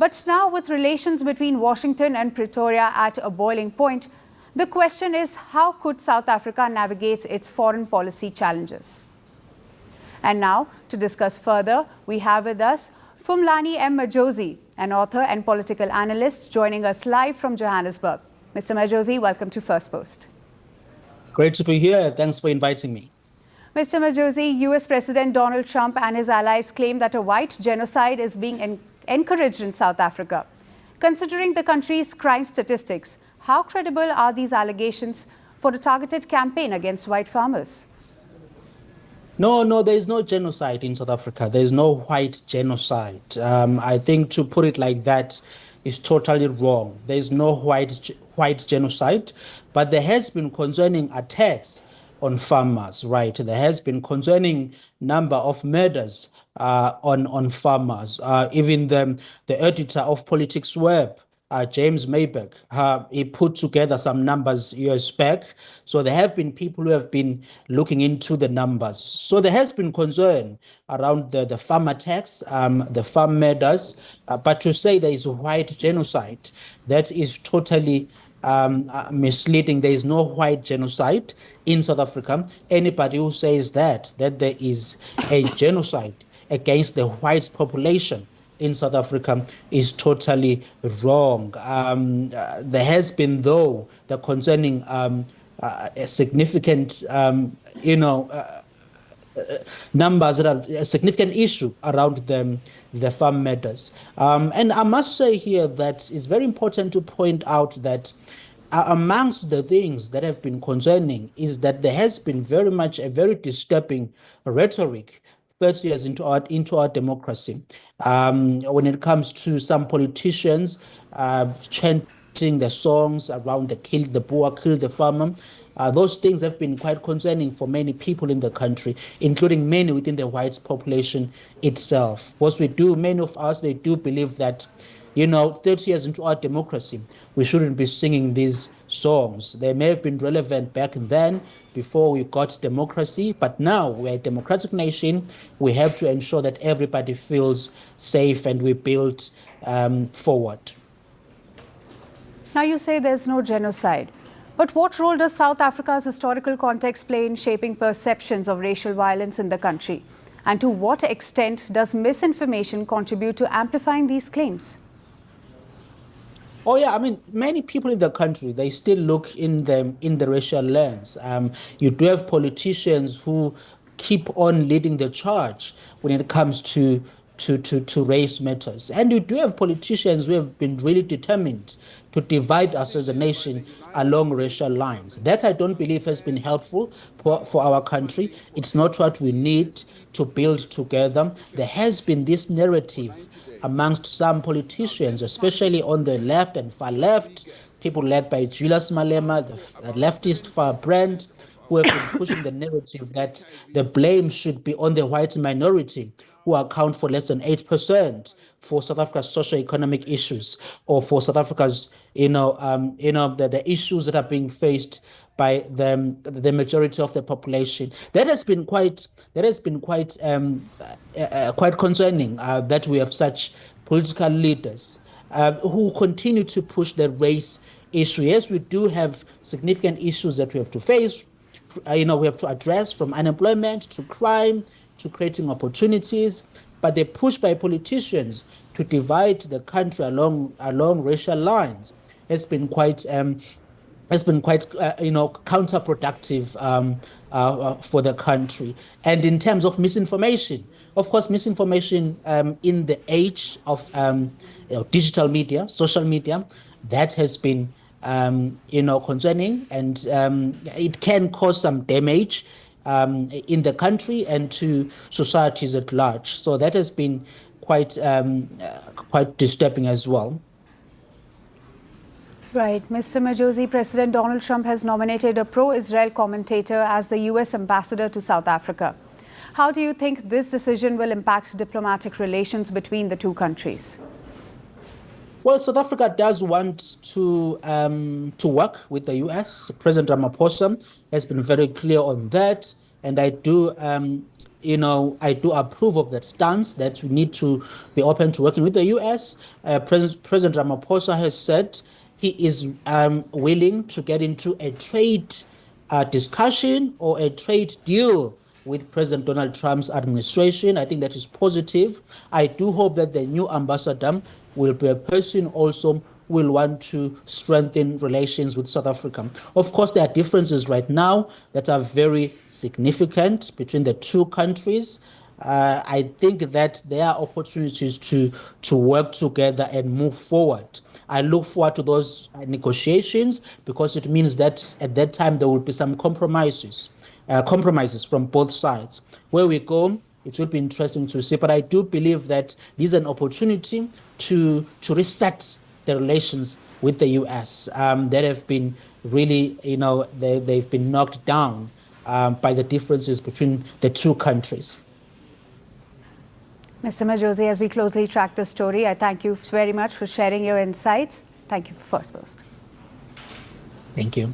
But now, with relations between Washington and Pretoria at a boiling point, the question is, how could South Africa navigate its foreign policy challenges? And now, to discuss further, we have with us Phumlani M. Majosi, an author and political analyst, joining us live from Johannesburg. Mr. Majosi, welcome to FirstPost. Great to be here. Thanks for inviting me. Mr. Majosi, US President Donald Trump and his allies claim that a white genocide is being encouraged in South Africa. Considering the country's crime statistics, how credible are these allegations for a targeted campaign against white farmers? No, there is no genocide in South Africa. There is no white genocide. I think to put it like that is totally wrong. There is no white genocide, but there has been concerning attacks on farmers, right? There has been concerning number of murders on farmers. Even the editor of Politics Web, James Mayberg, he put together some numbers years back. So there have been people who have been looking into the numbers. So there has been concern around the farm attacks, the farm murders. But to say there is a white genocide, that is totally misleading. There is no white genocide in South Africa. Anybody who says that there is a genocide against the white population in South Africa is totally wrong. There has been, though, the concerning a significant, numbers that are a significant issue around the farm matters. And I must say here that it's very important to point out that amongst the things that have been concerning is that there has been very much a very disturbing rhetoric 30 years into our democracy. When it comes to some politicians chanting the songs around the kill the Boer, kill the farmer, those things have been quite concerning for many people in the country, including many within the white population itself. Many of us, they do believe that, 30 years into our democracy, we shouldn't be singing these songs. They may have been relevant back then, before we got democracy, but now we're a democratic nation. We have to ensure that everybody feels safe and we build forward. Now you say there's no genocide, but what role does South Africa's historical context play in shaping perceptions of racial violence in the country? And to what extent does misinformation contribute to amplifying these claims? Oh yeah, I mean, many people in the country, they still look in the racial lens. You do have politicians who keep on leading the charge when it comes to race matters. And you do have politicians who have been really determined to divide us as a nation along racial lines. That I don't believe has been helpful for our country. It's not what we need to build together. There has been this narrative amongst some politicians, especially on the left and far left, people led by Julius Malema, the leftist far brand, who have been pushing the narrative that the blame should be on the white minority, who account for less than 8% for South Africa's socio-economic issues, or for South Africa's, the issues that are being faced by the majority of the population. That has been quite concerning, that we have such political leaders who continue to push the race issue. Yes, we do have significant issues that we have to face. We have to address, from unemployment to crime to creating opportunities. But the push by politicians to divide the country along racial lines has been quite counterproductive for the country. And in terms of misinformation, of course, misinformation in the age of digital media, social media, that has been concerning, and it can cause some damage in the country and to societies at large. So that has been quite disturbing as well. Right. Mr. Majosi, President Donald Trump has nominated a pro-Israel commentator as the U.S. ambassador to South Africa. How do you think this decision will impact diplomatic relations between the two countries? Well, South Africa does want to work with the U.S. President Ramaphosa has been very clear on that, and I do I do approve of that stance that we need to be open to working with the U.S. President Ramaphosa has said he is willing to get into a trade discussion or a trade deal with President Donald Trump's administration. I think that is positive. I do hope that the new ambassador will be a person also will want to strengthen relations with South Africa. Of course, there are differences right now that are very significant between the two countries. I think that there are opportunities to work together and move forward. I look forward to those negotiations because it means that at that time there will be some compromises from both sides. Where we go, it will be interesting to see. But I do believe that this is an opportunity to reset the relations with the U.S. That have been really, they've been knocked down by the differences between the two countries. Mr. Majosi, as we closely track the story, I thank you very much for sharing your insights. Thank you for FirstPost. Thank you.